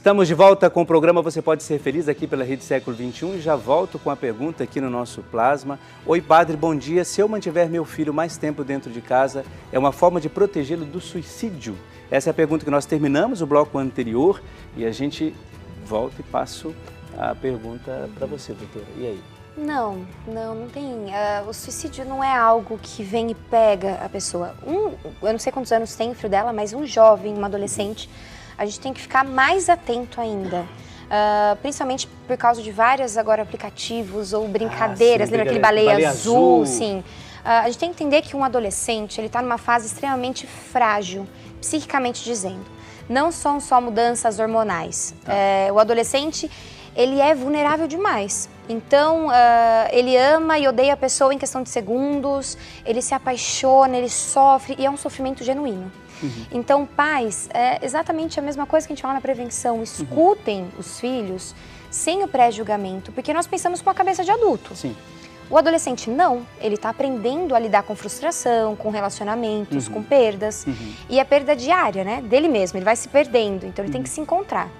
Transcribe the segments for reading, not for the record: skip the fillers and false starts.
Estamos de volta com o programa Você Pode Ser Feliz aqui pela Rede Século XXI e já volto com a pergunta aqui no nosso plasma. Oi, padre, bom dia. Se eu mantiver meu filho mais tempo dentro de casa, é uma forma de protegê-lo do suicídio? Essa é a pergunta que nós terminamos o bloco anterior e a gente volta e passo a pergunta para você, doutora. E aí? Não tem. O suicídio não é algo que vem e pega a pessoa. Eu não sei quantos anos tem o filho dela, mas um jovem, um adolescente, a gente tem que ficar mais atento ainda. Principalmente por causa de vários agora aplicativos ou brincadeiras. Lembra aquele baleia azul? Sim. A gente tem que entender que um adolescente, ele está numa fase extremamente frágil, psiquicamente dizendo. Não são só mudanças hormonais. O adolescente, ele é vulnerável demais. Então, ele ama e odeia a pessoa em questão de segundos, ele se apaixona, ele sofre e é um sofrimento genuíno. Então, pais, é exatamente a mesma coisa que a gente fala na prevenção. Escutem os filhos sem o pré-julgamento, porque nós pensamos com a cabeça de adulto. Sim. O adolescente não, ele está aprendendo a lidar com frustração, com relacionamentos, com perdas. E a perda diária, né, dele mesmo, ele vai se perdendo, então ele tem que se encontrar.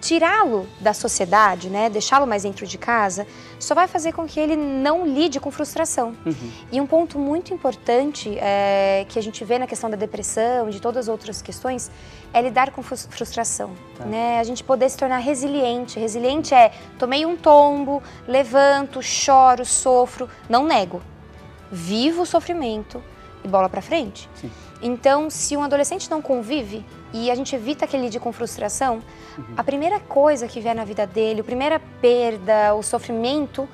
Tirá-lo da sociedade, né, deixá-lo mais dentro de casa, só vai fazer com que ele não lide com frustração. E um ponto muito importante que a gente vê na questão da depressão e de todas as outras questões é lidar com frustração. Né? A gente poder se tornar resiliente. Resiliente é, tomei um tombo, levanto, choro, sofro, não nego. Vivo o sofrimento e bola pra frente. Sim. Então, se um adolescente não convive e a gente evita que ele lide com frustração, a primeira coisa que vier na vida dele, a primeira perda, o sofrimento,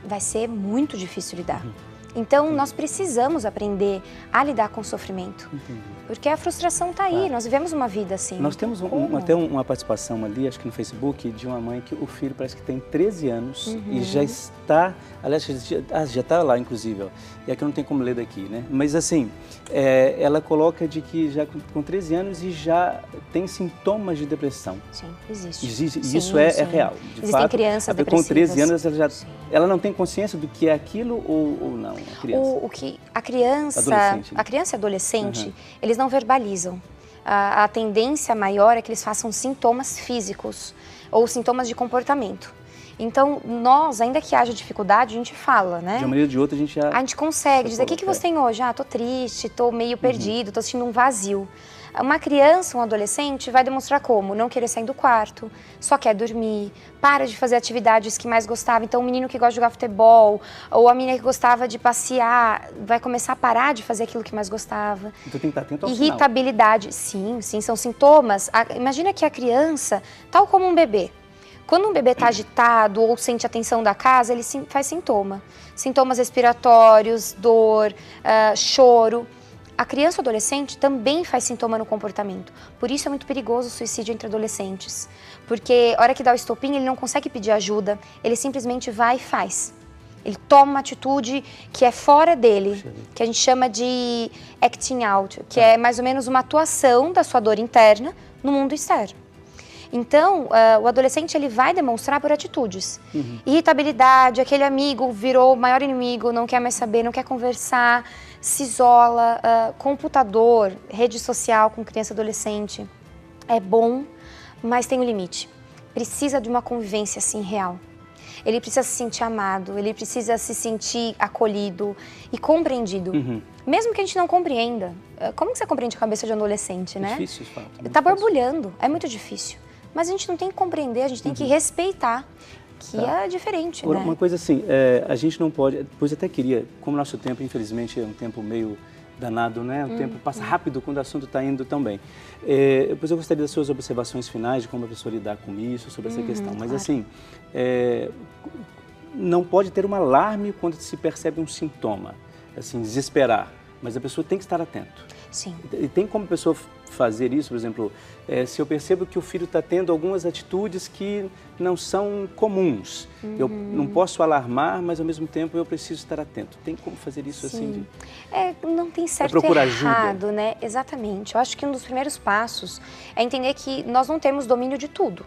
vai ser muito difícil lidar. Então, nós precisamos aprender a lidar com o sofrimento. Porque a frustração está aí, nós vivemos uma vida assim. Nós temos até uma participação ali, acho que no Facebook, de uma mãe que o filho parece que tem 13 anos e já está, aliás, já está lá, inclusive, ó, e aqui não tem como ler daqui, né? Mas assim, ela coloca de que já com 13 anos e já tem sintomas de depressão. Sim, existe. E sim, isso é real. De Existem fato, crianças depressivas. Com 13 anos ela não tem consciência do que é aquilo ou não, a criança? A criança e adolescente, eles não verbalizam. A tendência maior é que eles façam sintomas físicos ou sintomas de comportamento. Então, nós, ainda que haja dificuldade, a gente fala, né? De uma maneira ou de outra, a gente consegue dizer, o que você tem hoje? Tô triste, tô meio perdido, tô sentindo um vazio. Uma criança, um adolescente, vai demonstrar como? Não querer sair do quarto, só quer dormir, para de fazer atividades que mais gostava. Então, o menino que gosta de jogar futebol, ou a menina que gostava de passear, vai começar a parar de fazer aquilo que mais gostava. Então, tem que estar atento ao Irritabilidade, sim, são sintomas. Imagina que a criança, tal como um bebê, quando um bebê está agitado ou sente a tensão da casa, ele faz sintoma. Sintomas respiratórios, dor, choro. A criança ou adolescente também faz sintoma no comportamento. Por isso é muito perigoso o suicídio entre adolescentes. Porque a hora que dá o estopim, ele não consegue pedir ajuda, ele simplesmente vai e faz. Ele toma uma atitude que é fora dele, que a gente chama de acting out, que é mais ou menos uma atuação da sua dor interna no mundo externo. Então, o adolescente ele vai demonstrar por atitudes. Irritabilidade, aquele amigo virou o maior inimigo, não quer mais saber, não quer conversar, se isola. Computador, rede social com criança e adolescente é bom, mas tem um limite. Precisa de uma convivência assim real. Ele precisa se sentir amado, ele precisa se sentir acolhido e compreendido. Mesmo que a gente não compreenda. Como que você compreende a cabeça de um adolescente, né? É difícil, de fato. Está borbulhando, é muito difícil. Mas a gente não tem que compreender, a gente tem que respeitar, que é diferente, né? Uma coisa assim, a gente não pode, pois até queria, como nosso tempo, infelizmente, é um tempo meio danado, né? O tempo passa rápido quando o assunto está indo tão bem. Depois eu gostaria das suas observações finais de como a pessoa lidar com isso, sobre essa questão. Mas assim, não pode ter um alarme quando se percebe um sintoma, assim, desesperar. Mas a pessoa tem que estar atento. Sim. E tem como a pessoa fazer isso, por exemplo, se eu percebo que o filho está tendo algumas atitudes que não são comuns. Eu não posso alarmar, mas ao mesmo tempo eu preciso estar atento. Tem como fazer isso assim? Não tem certo e errado, né? Exatamente. Eu acho que um dos primeiros passos é entender que nós não temos domínio de tudo.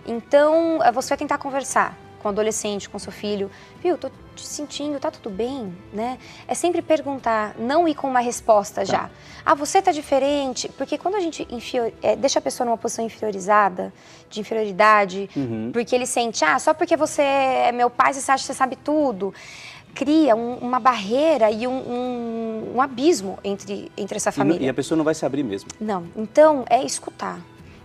Então, você vai tentar conversar com o adolescente, com o seu filho, viu, tô te sentindo, tá tudo bem, né? É sempre perguntar, não ir com uma resposta já. Ah, você tá diferente, porque quando a gente deixa a pessoa numa posição inferiorizada, de inferioridade, porque ele sente, só porque você é meu pai, você acha que você sabe tudo, cria uma barreira e um abismo entre essa família. E a pessoa não vai se abrir mesmo. Não, então é escutar.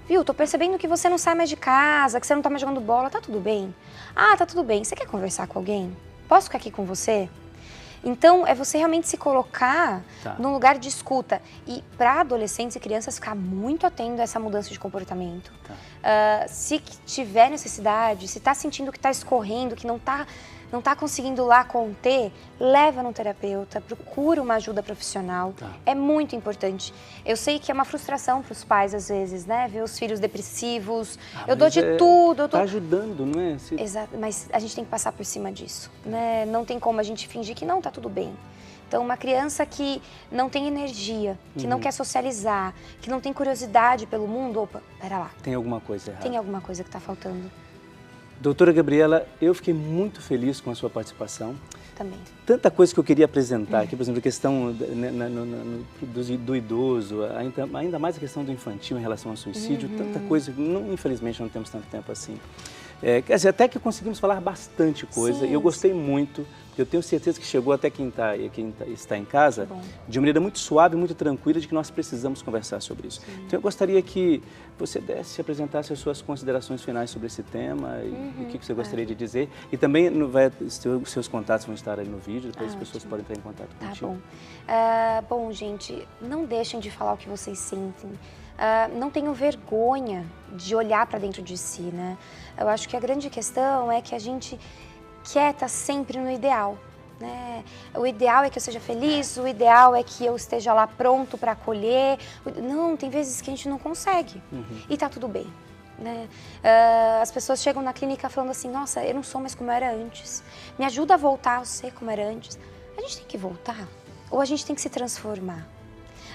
Viu, tô percebendo que você não sai mais de casa, que você não tá mais jogando bola, tá tudo bem? Ah, tá tudo bem. Você quer conversar com alguém? Posso ficar aqui com você? Então, é você realmente se colocar num lugar de escuta. E para adolescentes e crianças ficar muito atento a essa mudança de comportamento. Se tiver necessidade, se tá sentindo que tá escorrendo, que não tá conseguindo lá conter, leva num terapeuta, procura uma ajuda profissional. É muito importante. Eu sei que é uma frustração para os pais, às vezes, né? Ver os filhos depressivos. Eu dou de tudo. Tá ajudando, não é? Exato, mas a gente tem que passar por cima disso, né? Não tem como a gente fingir que não tá tudo bem. Então, uma criança que não tem energia, que não quer socializar, que não tem curiosidade pelo mundo, opa, pera lá. Tem alguma coisa errada. Tem alguma coisa que tá faltando. Doutora Gabriela, eu fiquei muito feliz com a sua participação. Também. Tanta coisa que eu queria apresentar aqui, por exemplo, a questão do idoso, ainda mais a questão do infantil em relação ao suicídio, tanta coisa, infelizmente não temos tanto tempo assim. Quer dizer, até que conseguimos falar bastante coisa, e eu gostei muito, porque eu tenho certeza que chegou até quem está em casa de uma maneira muito suave, muito tranquila, de que nós precisamos conversar sobre isso. Então eu gostaria que você apresentasse as suas considerações finais sobre esse tema e o que você gostaria de dizer. E também os seus contatos vão estar aí no vídeo, depois as pessoas podem entrar em contato contigo. Bom, gente, não deixem de falar o que vocês sentem. Não tenham vergonha de olhar para dentro de si, né? Eu acho que a grande questão é que a gente quer estar sempre no ideal, né? O ideal é que eu seja feliz, o ideal é que eu esteja lá pronto para acolher. Não, tem vezes que a gente não consegue e tá tudo bem, né? As pessoas chegam na clínica falando assim, nossa, eu não sou mais como eu era antes, me ajuda a voltar a ser como era antes. A gente tem que voltar ou a gente tem que se transformar?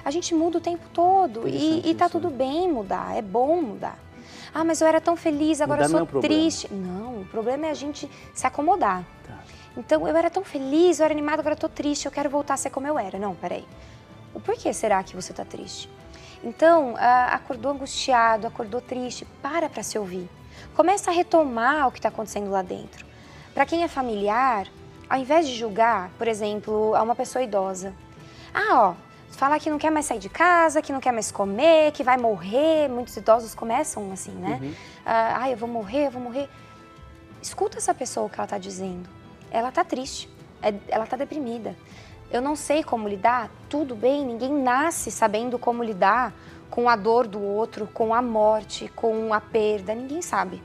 A gente muda o tempo todo e tá tudo bem mudar, é bom mudar. Ah, mas eu era tão feliz, agora eu sou triste. Não, o problema é a gente se acomodar. Então, eu era tão feliz, eu era animada, agora eu tô triste, eu quero voltar a ser como eu era. Não, peraí. O porquê será que você tá triste? Então, acordou angustiado, acordou triste, para se ouvir. Começa a retomar o que está acontecendo lá dentro. Para quem é familiar, ao invés de julgar, por exemplo, a uma pessoa idosa. Falar que não quer mais sair de casa, que não quer mais comer, que vai morrer. Muitos idosos começam assim, né? Eu vou morrer, eu vou morrer. Escuta essa pessoa o que ela está dizendo. Ela está triste, ela está deprimida. Eu não sei como lidar, tudo bem, ninguém nasce sabendo como lidar com a dor do outro, com a morte, com a perda, ninguém sabe.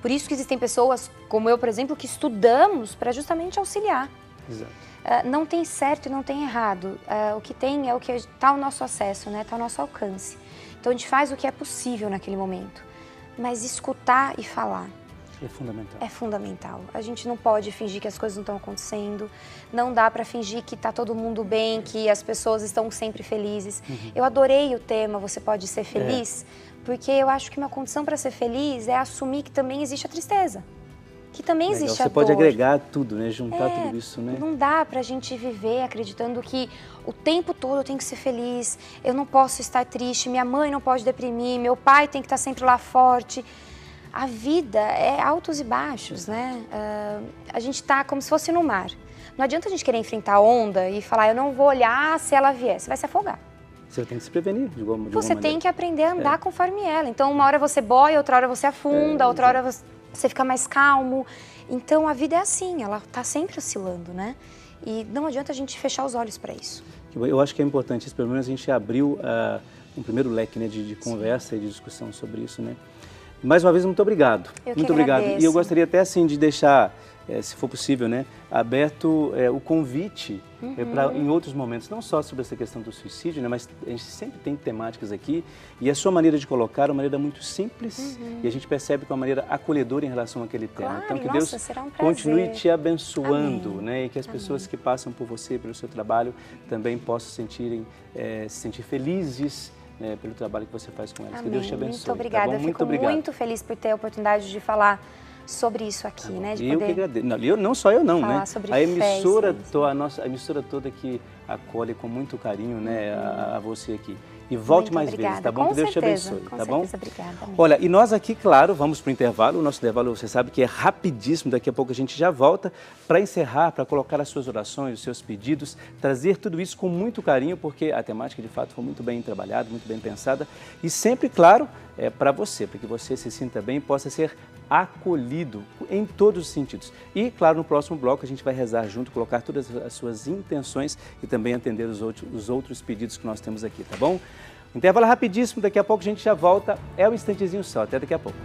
Por isso que existem pessoas, como eu, por exemplo, que estudamos para justamente auxiliar. Exato. Não tem certo e não tem errado. O que tem é o que está ao nosso acesso, né? Está ao nosso alcance. Então a gente faz o que é possível naquele momento. Mas escutar e falar é fundamental. É fundamental. A gente não pode fingir que as coisas não estão acontecendo. Não dá para fingir que está todo mundo bem, que as pessoas estão sempre felizes. Eu adorei o tema Você Pode Ser Feliz, porque eu acho que uma condição para ser feliz é assumir que também existe a tristeza. Que também existe a dor. Você pode agregar tudo, né? Juntar tudo isso, né? Não dá pra gente viver acreditando que o tempo todo eu tenho que ser feliz, eu não posso estar triste, minha mãe não pode deprimir, meu pai tem que estar sempre lá forte. A vida é altos e baixos, né? A gente tá como se fosse no mar. Não adianta a gente querer enfrentar a onda e falar, eu não vou olhar se ela vier, você vai se afogar. Você tem que se prevenir de alguma maneira. Você tem que aprender a andar conforme ela. Então, uma hora você boia, outra hora você afunda, outra hora você fica mais calmo. Então, a vida é assim, ela está sempre oscilando, né? E não adianta a gente fechar os olhos para isso. Eu acho que é importante isso, pelo menos a gente abriu um primeiro leque, né, de conversa e de discussão sobre isso, né? Mais uma vez, muito obrigado. Muito obrigado. E eu gostaria até, assim, de deixar, se for possível, né, aberto o convite para, em outros momentos, não só sobre essa questão do suicídio, né, mas a gente sempre tem temáticas aqui e a sua maneira de colocar é uma maneira muito simples e a gente percebe que é uma maneira acolhedora em relação àquele tema. Então, que Deus continue te abençoando, né, e que as pessoas que passam por você, pelo seu trabalho, também possam se sentir felizes, pelo trabalho que você faz com elas. Amém. Que Deus te abençoe. Muito obrigada. Tá bom? Eu fico muito feliz por ter a oportunidade de falar sobre isso aqui, né? De eu poder que agradeço. Não só eu não, falar né? sobre A emissora, fé e a emissora toda que acolhe com muito carinho, né, a você aqui. E volte Muito mais obrigada. vezes, tá bom? Com Que Deus certeza, te abençoe, com tá bom? certeza, obrigada. Olha, e nós aqui, claro, vamos para o intervalo. O nosso intervalo, você sabe que é rapidíssimo. Daqui a pouco a gente já volta para encerrar, para colocar as suas orações, os seus pedidos, trazer tudo isso com muito carinho, porque a temática, de fato, foi muito bem trabalhada, muito bem pensada. E sempre, claro, para você, para que você se sinta bem e possa ser acolhido em todos os sentidos. E, claro, no próximo bloco a gente vai rezar junto, colocar todas as suas intenções e também atender os outros pedidos que nós temos aqui, tá bom? Intervalo rapidíssimo, daqui a pouco a gente já volta. É um instantezinho só, até daqui a pouco.